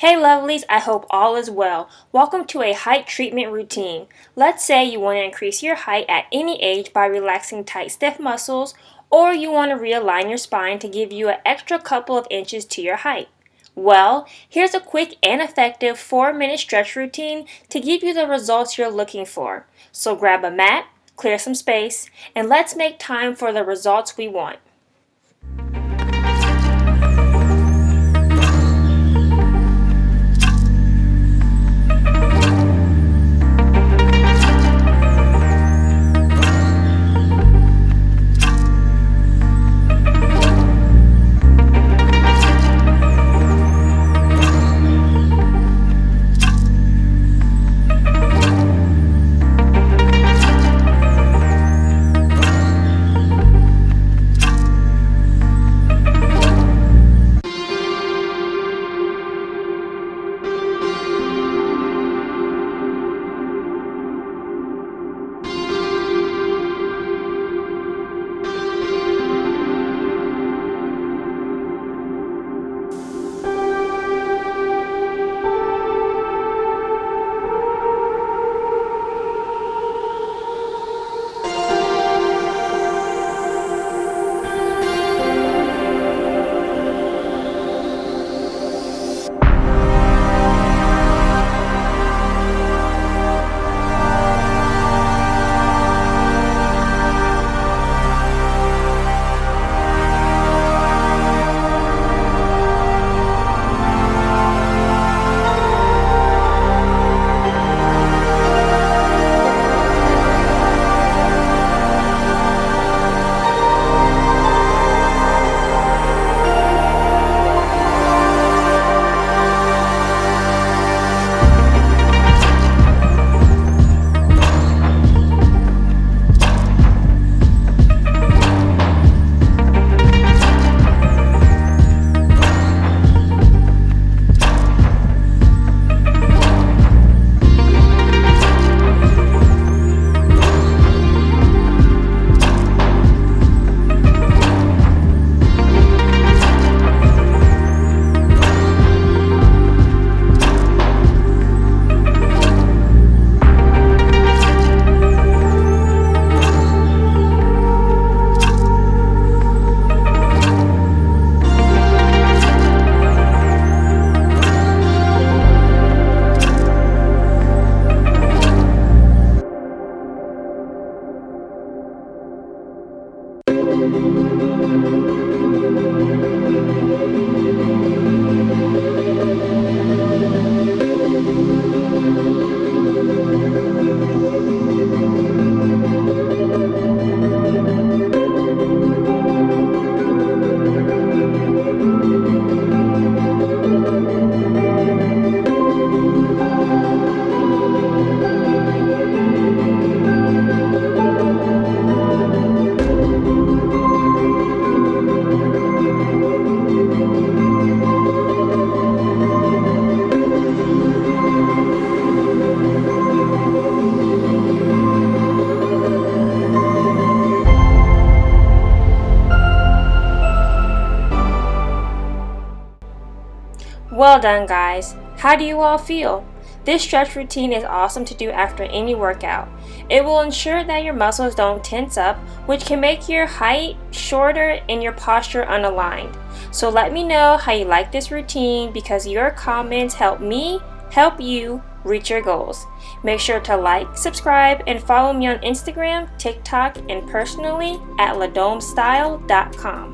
Hey lovelies, I hope all is well. Welcome to a height treatment routine. Let's say you want to increase your height at any age by relaxing tight stiff muscles, or you want to realign your spine to give you an extra couple of inches to your height. Well, here's a quick and effective 4-minute stretch routine to give you the results you're looking for. So grab a mat, clear some space, and let's make time for the results we want. Well done, guys. How do you all feel? This stretch routine is awesome to do after any workout. It will ensure that your muscles don't tense up, which can make your height shorter and your posture unaligned. So let me know how you like this routine because your comments help me help you reach your goals. Make sure to like, subscribe, and follow me on Instagram, TikTok, and personally at ladomestyle.com.